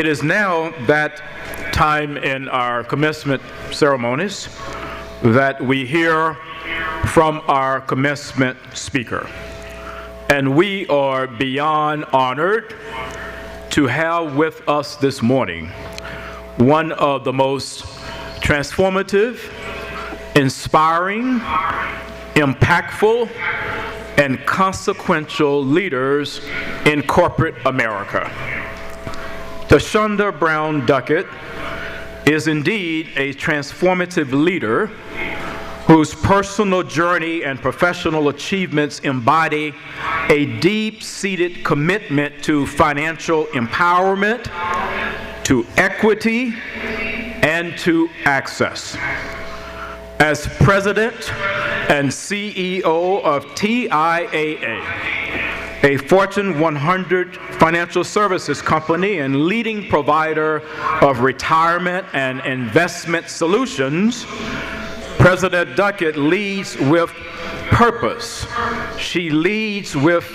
It is now that time in our commencement ceremonies that we hear from our commencement speaker. And we are beyond honored to have with us this morning one of the most transformative, inspiring, impactful, and consequential leaders in corporate America. Thasunda Brown Duckett is indeed a transformative leader whose personal journey and professional achievements embody a deep-seated commitment to financial empowerment, to equity, and to access. As president and CEO of TIAA, a Fortune 100 financial services company and leading provider of retirement and investment solutions, President Duckett leads with purpose. She leads with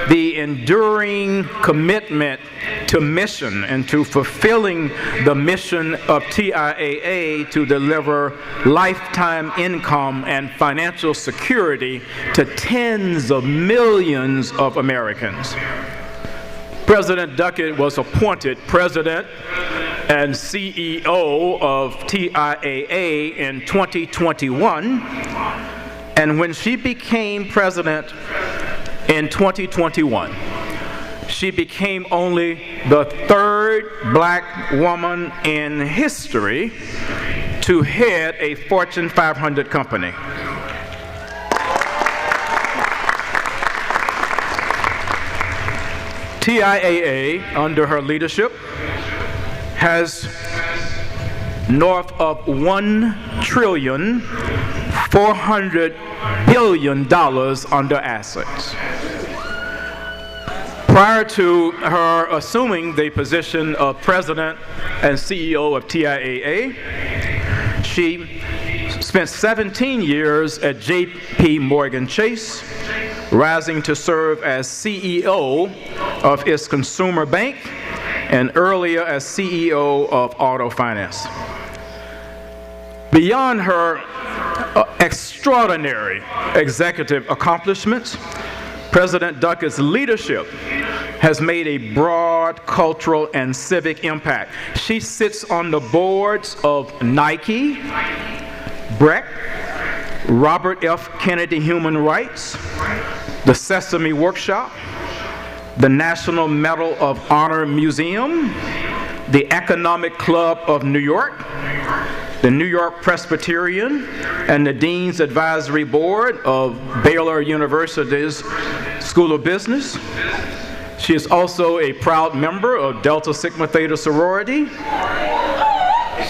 the enduring commitment to mission and to fulfilling the mission of TIAA to deliver lifetime income and financial security to tens of millions of Americans. President Duckett was appointed president and CEO of TIAA in 2021, and when she became president in 2021, she became only the third black woman in history to head a Fortune 500 company. TIAA, under her leadership, has north of $1.4 trillion under assets. Prior to her assuming the position of president and CEO of TIAA, she spent 17 years at J.P. Morgan Chase, rising to serve as CEO of its consumer bank and earlier as CEO of Auto Finance. Beyond her extraordinary executive accomplishments, President Duckett's leadership has made a broad cultural and civic impact. She sits on the boards of Nike, Breck, Robert F. Kennedy Human Rights, the Sesame Workshop, the National Medal of Honor Museum, the Economic Club of New York, the New York Presbyterian, and the Dean's Advisory Board of Baylor University's School of Business. She is also a proud member of Delta Sigma Theta sorority.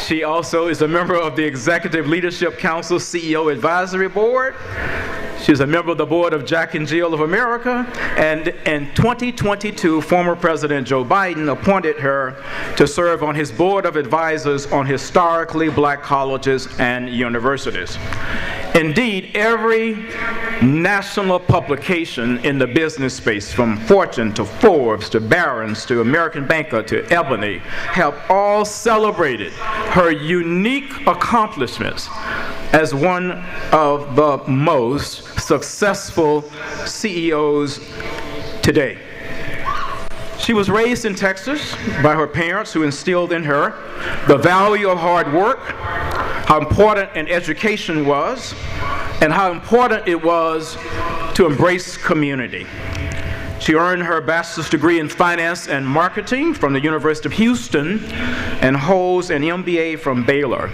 She also is a member of the Executive Leadership Council CEO Advisory Board. She's a member of the board of Jack and Jill of America, and in 2022, former President Joe Biden appointed her to serve on his board of advisors on historically black colleges and universities. Indeed, every national publication in the business space, from Fortune to Forbes to Barron's to American Banker to Ebony, have all celebrated her unique accomplishments as one of the most successful CEOs today. She was raised in Texas by her parents, who instilled in her the value of hard work, how important an education was, and how important it was to embrace community. She earned her bachelor's degree in finance and marketing from the University of Houston and holds an MBA from Baylor.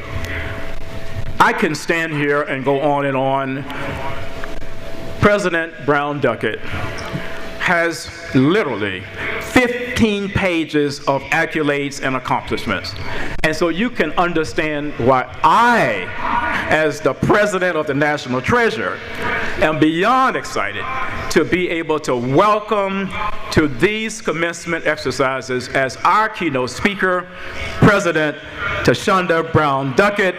I can stand here and go on and on. President Brown Duckett has literally 15 pages of accolades and accomplishments. And so you can understand why I, as the president of the National Treasury, am beyond excited to be able to welcome to these commencement exercises as our keynote speaker, President Thasunda Brown Duckett,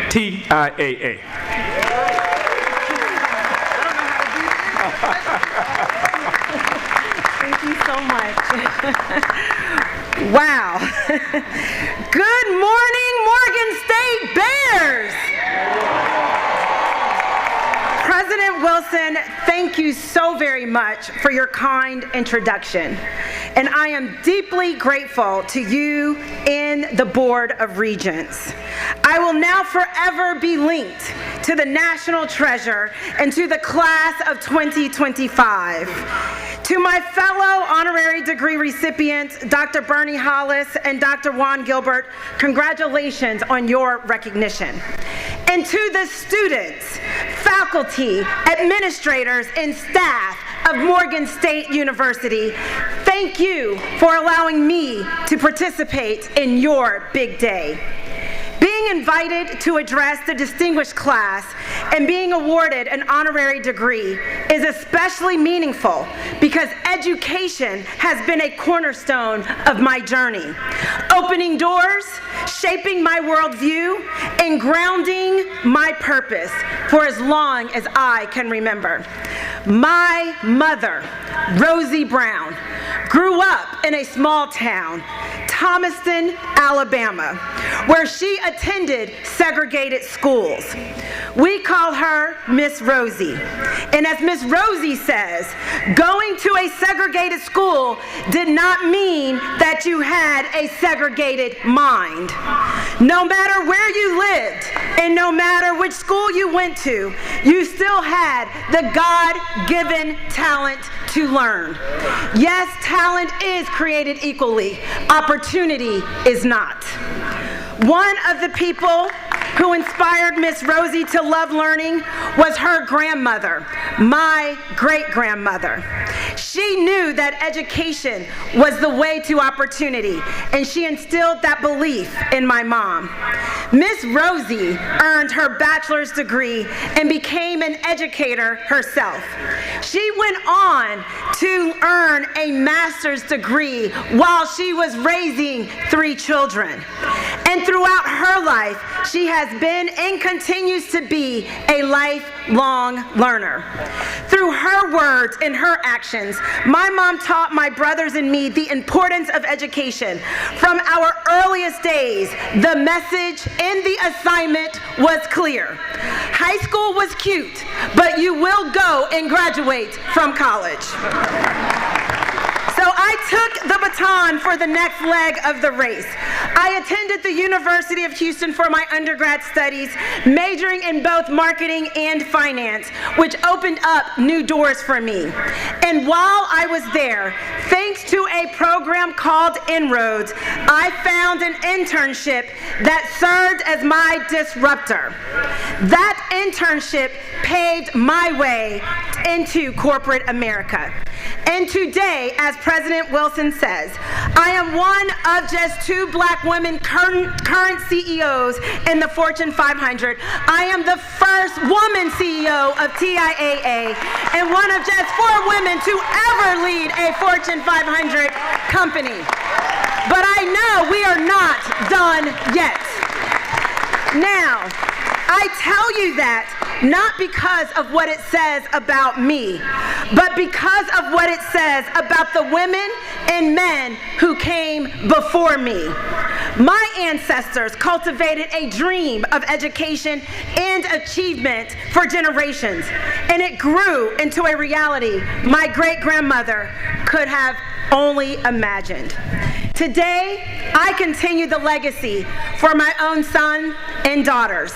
TIAA. Thank you so much. Wow. Good morning, Morgan State Bears. President Wilson, thank you so very much for your kind introduction. And I am deeply grateful to you and the Board of Regents. I will now forever be linked to the national treasure and to the class of 2025. To my fellow honorary degree recipients, Dr. Bernie Hollis and Dr. Juan Gilbert, congratulations on your recognition. And to the students, faculty, administrators, and staff of Morgan State University, thank you for allowing me to participate in your big day. Being invited to address the distinguished class and being awarded an honorary degree is especially meaningful because education has been a cornerstone of my journey, opening doors, shaping my worldview, and grounding my purpose for as long as I can remember. My mother, Rosie Brown, grew up in a small town, Thomaston, Alabama, where she attended segregated schools. We call her Miss Rosie. And as Miss Rosie says, going to a segregated school did not mean that you had a segregated mind. No matter where you lived and no matter which school you went to, you still had the God-given talent to learn. Yes, talent is created equally. Opportunity is not. One of the people who inspired Miss Rosie to love learning was her grandmother, my great-grandmother. She knew that education was the way to opportunity, and she instilled that belief in my mom. Miss Rosie earned her bachelor's degree and became an educator herself. She went on to earn a master's degree while she was raising 3 children. And throughout her life, she has been and continues to be a lifelong learner. Through her words and her actions, my mom taught my brothers and me the importance of education. From our earliest days, the message and the assignment was clear. High school was cute, but you will go and graduate from college. So I took the baton for the next leg of the race. I attended the University of Houston for my undergrad studies, majoring in both marketing and finance, which opened up new doors for me. And while I was there, thanks to a program called Inroads, I found an internship that served as my disruptor. That internship paved my way into corporate America. And today, as President Wilson says, I am one of just 2 black women current CEOs in the Fortune 500. I am the first woman CEO of TIAA and one of just 4 women to ever lead a Fortune 500 company. But I know we are not done yet. Now, I tell you that not because of what it says about me, but because of what it says about the women and men who came before me. My ancestors cultivated a dream of education and achievement for generations, and it grew into a reality my great-grandmother could have only imagined. Today, I continue the legacy for my own son and daughters,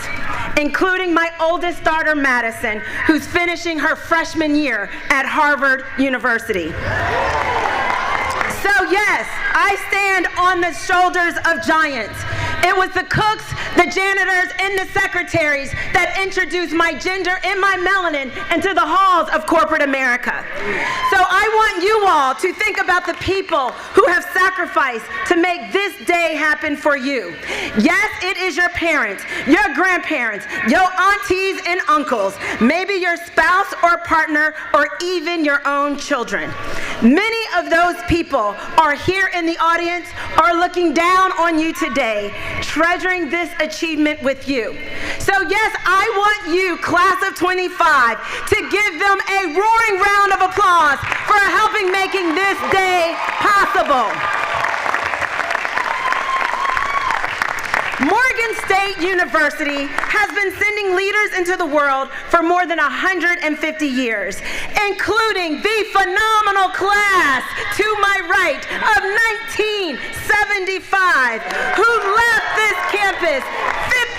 including my oldest daughter, Madison, who's finishing her freshman year at Harvard University. So yes, I stand on the shoulders of giants. It was the cooks, the janitors, and the secretaries that introduced my gender and my melanin into the halls of corporate America. So I want you all to think about the people who have sacrificed to make this day happen for you. Yes, it is your parents, your grandparents, your aunties and uncles, maybe your spouse or partner, or even your own children. Many of those people are here in the audience or looking down on you today, treasuring this achievement with you. So yes, I want you, class of 25, to give them a roaring round of applause for helping making this day possible. State University has been sending leaders into the world for more than 150 years, including the phenomenal class to my right of 1975, who left this campus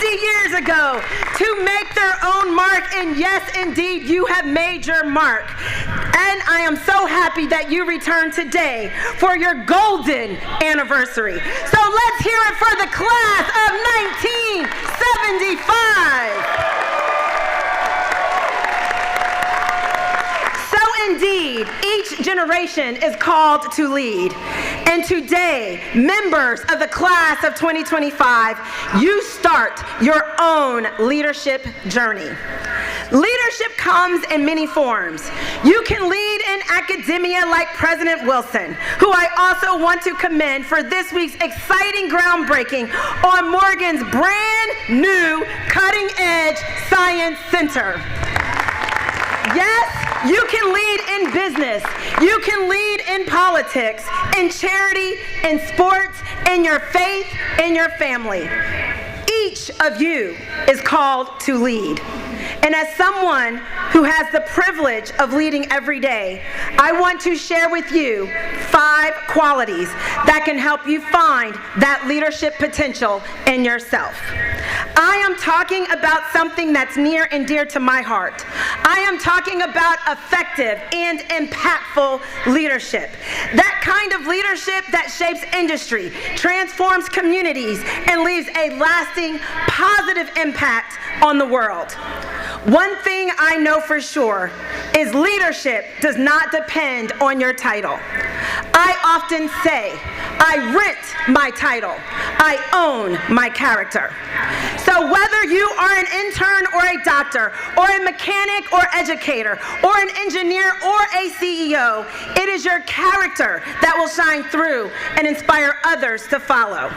50 years ago to make their own mark, and yes, indeed, you have made your mark. And I am so happy that you returned today for your golden anniversary. So let's hear it for the class of 1975. Indeed, each generation is called to lead. And today, members of the class of 2025, you start your own leadership journey. Leadership comes in many forms. You can lead in academia like President Wilson, who I also want to commend for this week's exciting groundbreaking on Morgan's brand new cutting-edge science center. Yes, you can lead in business, you can lead in politics, in charity, in sports, in your faith, in your family. Each of you is called to lead. And as someone who has the privilege of leading every day, I want to share with you 5 qualities that can help you find that leadership potential in yourself. I am talking about something that's near and dear to my heart. I am talking about effective and impactful leadership. That kind of leadership that shapes industry, transforms communities, and leaves a lasting, positive impact on the world. One thing I know for sure is leadership does not depend on your title. I often say, I rent my title. I own my character. So whether you are an intern or a doctor or a mechanic or educator or an engineer or a CEO, it is your character that will shine through and inspire others to follow.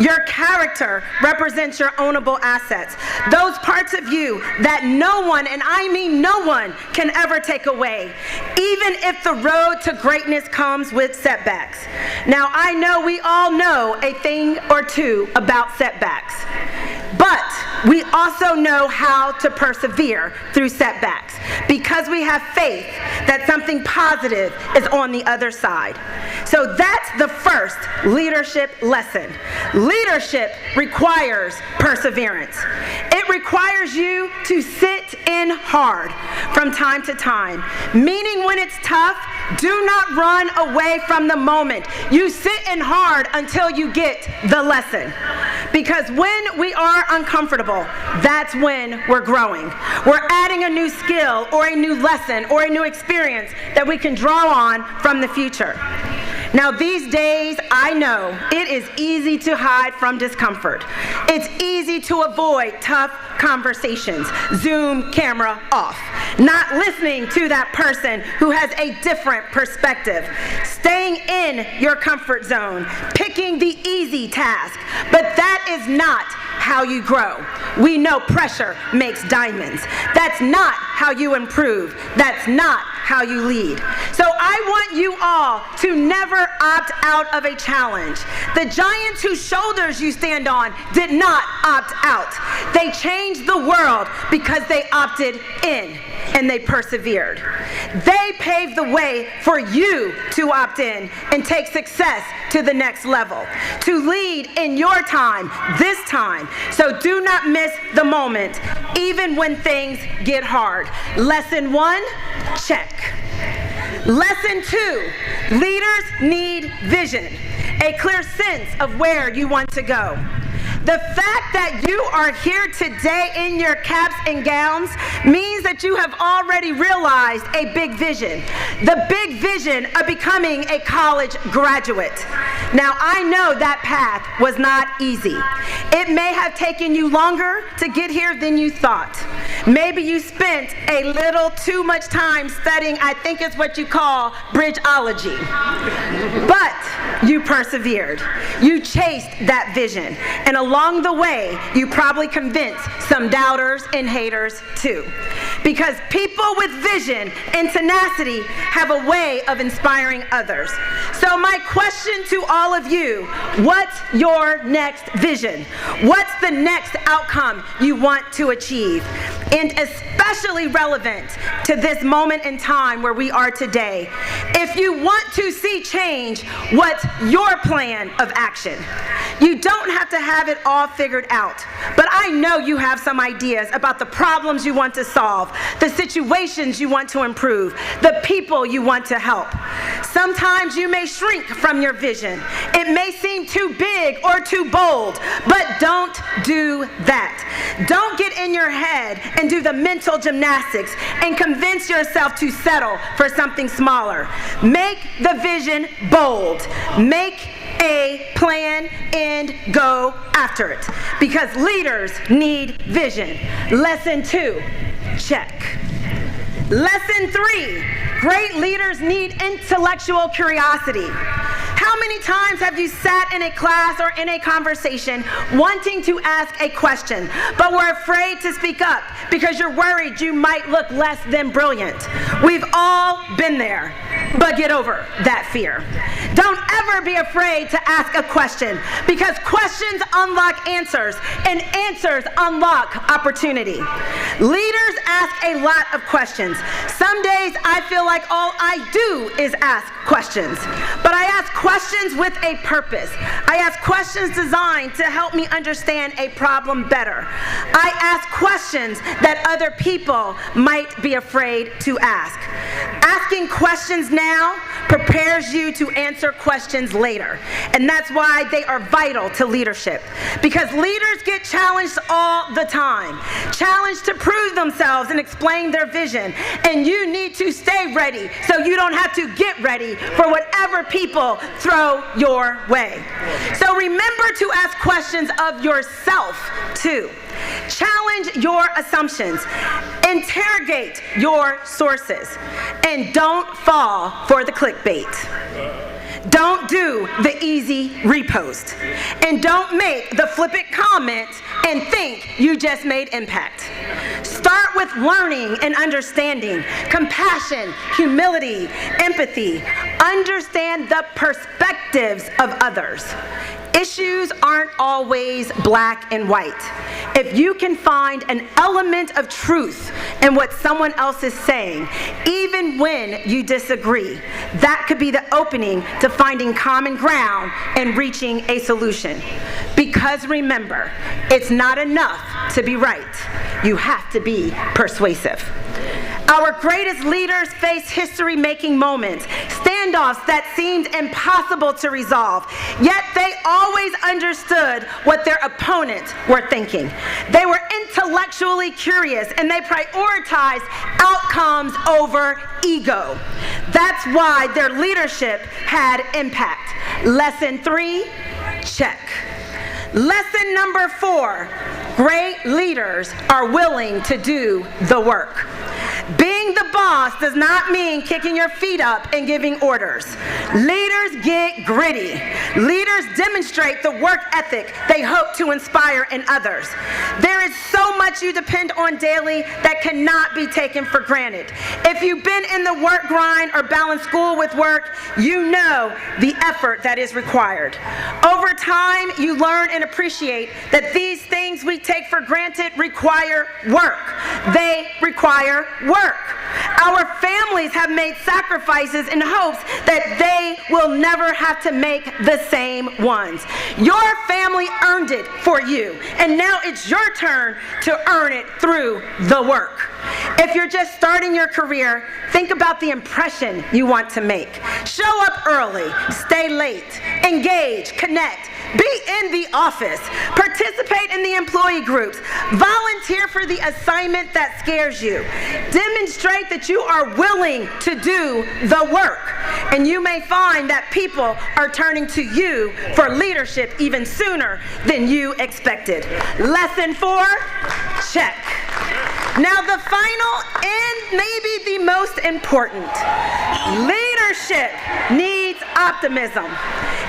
Your character represents your ownable assets, those parts of you that no one, and I mean no one, can ever take away, even if the road to greatness comes with setbacks. Now, I know we all know a thing or two about setbacks, but we also know how to persevere through setbacks because we have faith that something positive is on the other side. So that's the first leadership lesson. Leadership requires perseverance. It requires you to sit in hard from time to time, meaning when it's tough, do not run away from the moment. You sit in hard until you get the lesson. Because when we are uncomfortable, that's when we're growing. We're adding a new skill or a new lesson or a new experience that we can draw on from the future. Now these days, I know it is easy to hide from discomfort. It's easy to avoid tough conversations, Zoom camera off, not listening to that person who has a different perspective, staying in your comfort zone, picking the easy task, but that is not how you grow. We know pressure makes diamonds. That's not how you improve. That's not how you lead. So I want you all to never opt out of a challenge. The giants whose shoulders you stand on did not opt out. They changed the world because they opted in and they persevered. They paved the way for you to opt in and take success to the next level, to lead in your time, this time. So do not miss the moment, even when things get hard. Lesson 1, check. Lesson 2, leaders need vision, a clear sense of where you want to go. The fact that you are here today in your caps and gowns means that you have already realized a big vision, the big vision of becoming a college graduate. Now, I know that path was not easy. It may have taken you longer to get here than you thought. Maybe you spent a little too much time studying, I think it's what you call bridgeology. But you persevered. You chased that vision. And along the way, you probably convinced some doubters and haters too. because people with vision and tenacity have a way of inspiring others. So my question to all of you, what's your next vision? What's the next outcome you want to achieve? And especially relevant to this moment in time where we are today, if you want to see change, what's your plan of action? You don't have to have it all figured out, but I know you have some ideas about the problems you want to solve, the situations you want to improve, the people you want to help. Sometimes you may shrink from your vision. It may seem too big or too bold, but don't do that. Don't get in your head and do the mental gymnastics and convince yourself to settle for something smaller. Make the vision bold. Make a plan and go after it, because leaders need vision. Lesson 2, check. Lesson 3, great leaders need intellectual curiosity. How many times have you sat in a class or in a conversation wanting to ask a question, but were afraid to speak up because you're worried you might look less than brilliant? We've all been there, but get over that fear. Don't ever be afraid to ask a question, because questions unlock answers, and answers unlock opportunity. Leaders ask a lot of questions. Some days I feel like all I do is ask questions, but I ask questions with a purpose. I ask questions designed to help me understand a problem better. I ask questions that other people might be afraid to ask. Asking questions now prepares you to answer questions later, and that's why they are vital to leadership, because leaders get challenged all the time, challenged to prove themselves and explain their vision, and you need to stay ready so you don't have to get ready for whatever people throw your way. So remember to ask questions of yourself too. Challenge your assumptions, interrogate your sources, and don't fall for the clickbait. Don't do the easy repost, and don't make the flippant comment and think you just made impact. Start with learning and understanding, compassion, humility, empathy. Understand the perspectives of others. Issues aren't always black and white. If you can find an element of truth in what someone else is saying, even when you disagree, that could be the opening to finding common ground and reaching a solution. Because remember, it's not enough to be right. You have to be persuasive. Our greatest leaders faced history-making moments, standoffs that seemed impossible to resolve, yet they always understood what their opponents were thinking. They were intellectually curious, and they prioritized outcomes over ego. That's why their leadership had impact. Lesson 3, check. Lesson number 4, great leaders are willing to do the work. Being the boss does not mean kicking your feet up and giving orders. Leaders get gritty. Leaders demonstrate the work ethic they hope to inspire in others. There is so much you depend on daily that cannot be taken for granted. If you've been in the work grind or balance school with work, you know the effort that is required. Over time, you learn and appreciate that these things we take for granted require work. They require work. Our families have made sacrifices in hopes that they will never have to make the same ones. Your family earned it for you, and now it's your turn to earn it through the work. If you're just starting your career, think about the impression you want to make. Show up early, stay late, engage, connect, be in the office, participate in the employee groups, volunteer for the assignment that scares you. Demonstrate that you are willing to do the work, and you may find that people are turning to you for leadership even sooner than you expected. Lesson 4, check. Now the final and maybe the most important, leadership needs optimism.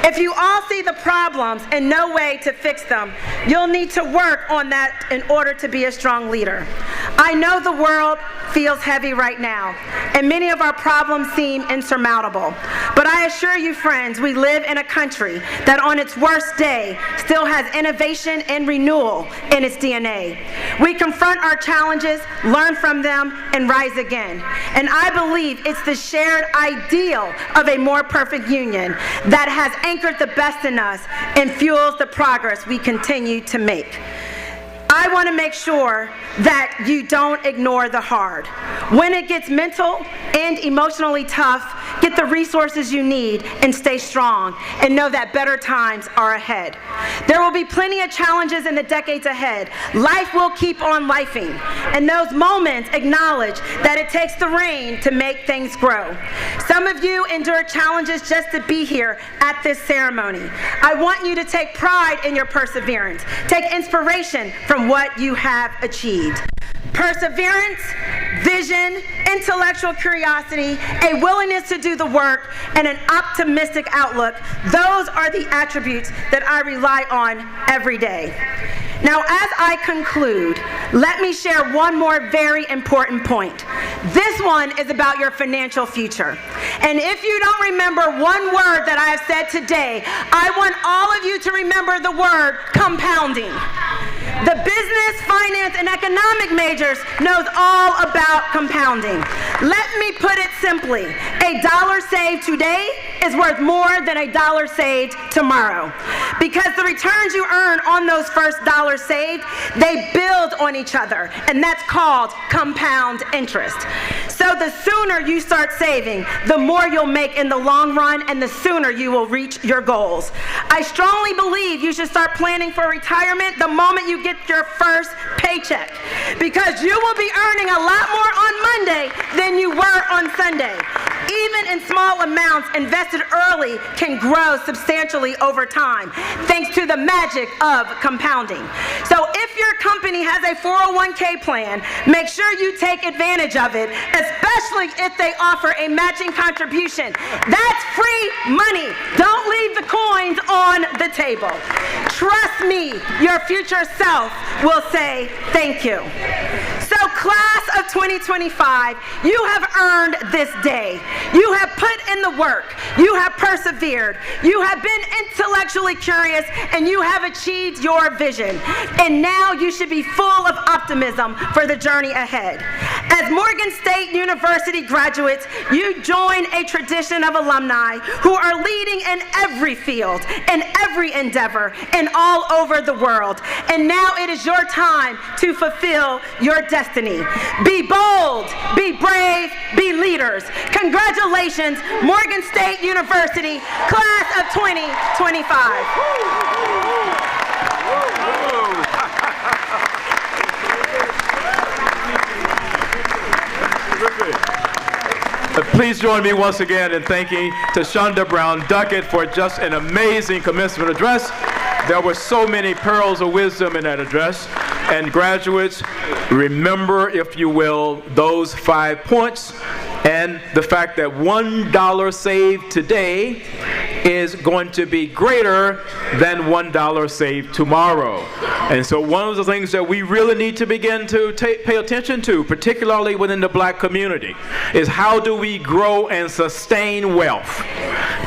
If you all see the problems and no way to fix them, you'll need to work on that in order to be a strong leader. I know the world feels heavy right now, and many of our problems seem insurmountable. But I assure you, friends, we live in a country that on its worst day still has innovation and renewal in its DNA. We confront our challenges, learn from them, and rise again. And I believe it's the shared ideal of a more perfect union that has anchored the best in us and fuels the progress we continue to make. I want to make sure that you don't ignore the hard. When it gets mental and emotionally tough, get the resources you need and stay strong and know that better times are ahead. There will be plenty of challenges in the decades ahead. Life will keep on lifing, and those moments acknowledge that it takes the rain to make things grow. Some of you endure challenges just to be here at this ceremony. I want you to take pride in your perseverance. Take inspiration from what you have achieved. Perseverance, vision, intellectual curiosity, a willingness to do the work, and an optimistic outlook, those are the attributes that I rely on every day. Now, as I conclude, let me share one more very important point. This one is about your financial future. And if you don't remember one word that I have said today, I want all of you to remember the word compounding. The business, finance, and economic majors knows all about compounding. Let me put it simply. A dollar saved today is worth more than a dollar saved tomorrow. Because the returns you earn on those first dollars saved, they build on each other, and that's called compound interest. So the sooner you start saving, the more you'll make in the long run, and the sooner you will reach your goals. I strongly believe you should start planning for retirement the moment you get your first paycheck, because you will be earning a lot more on Monday than you were on Sunday. Even in small amounts invested early can grow substantially over time, thanks to the magic of compounding. So if your company has a 401k plan, make sure you take advantage of it, especially if they offer a matching contribution. That's free money. Don't leave the coins on the table. Trust me, your future self will say thank you. So class of 2025, you have earned this day. You have put in the work. You have persevered. You have been intellectually curious, and you have achieved your vision. And now you should be full of optimism for the journey ahead. As Morgan State University graduates, you join a tradition of alumni who are leading in every field, in every endeavor, and all over the world. And now it is your time to fulfill your destiny. Be bold, be brave, be leaders. Congratulations, Morgan State University, class of 2025. Please join me once again in thanking Thasunda Brown Duckett for just an amazing commencement address. There were so many pearls of wisdom in that address. And graduates, remember, if you will, those 5 points and the fact that $1 saved today is going to be greater than $1 saved tomorrow. And so one of the things that we really need to begin to pay attention to, particularly within the black community, is how do we grow and sustain wealth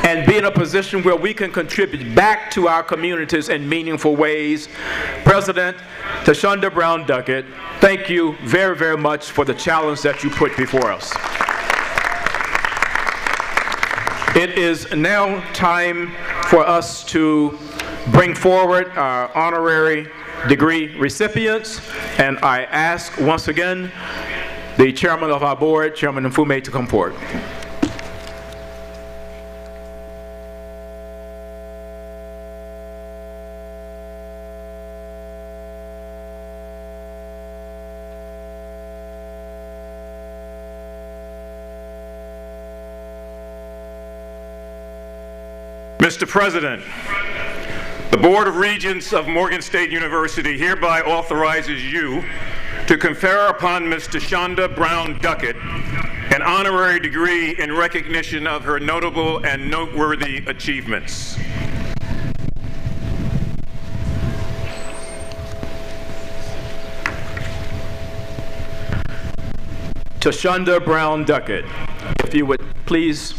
and be in a position where we can contribute back to our communities in meaningful ways. President Thasunda Brown Duckett, thank you very, very much for the challenge that you put before us. It is now time for us to bring forward our honorary degree recipients, and I ask once again the chairman of our board, Chairman Mfume, to come forward. Mr. President, the Board of Regents of Morgan State University hereby authorizes you to confer upon Ms. Thasunda Brown Duckett an honorary degree in recognition of her notable and noteworthy achievements. Thasunda Brown Duckett. If you would please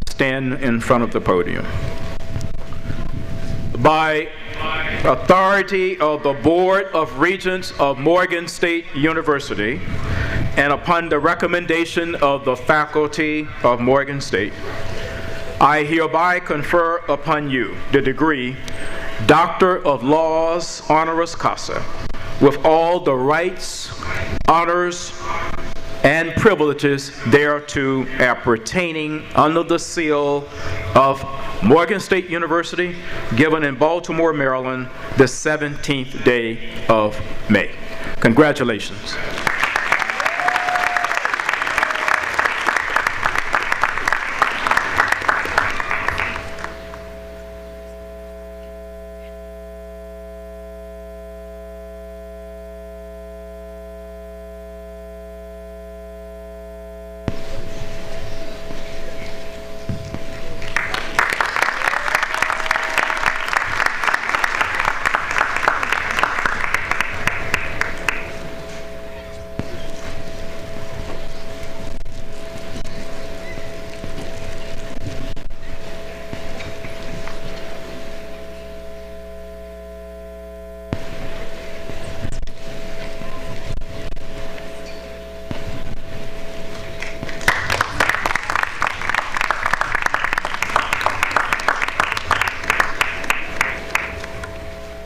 stand in front of the podium. By authority of the Board of Regents of Morgan State University, and upon the recommendation of the faculty of Morgan State, I hereby confer upon you the degree Doctor of Laws honoris causa, with all the rights, honors, and privileges thereto appertaining under the seal of Morgan State University, given in Baltimore, Maryland, the 17th day of May. Congratulations.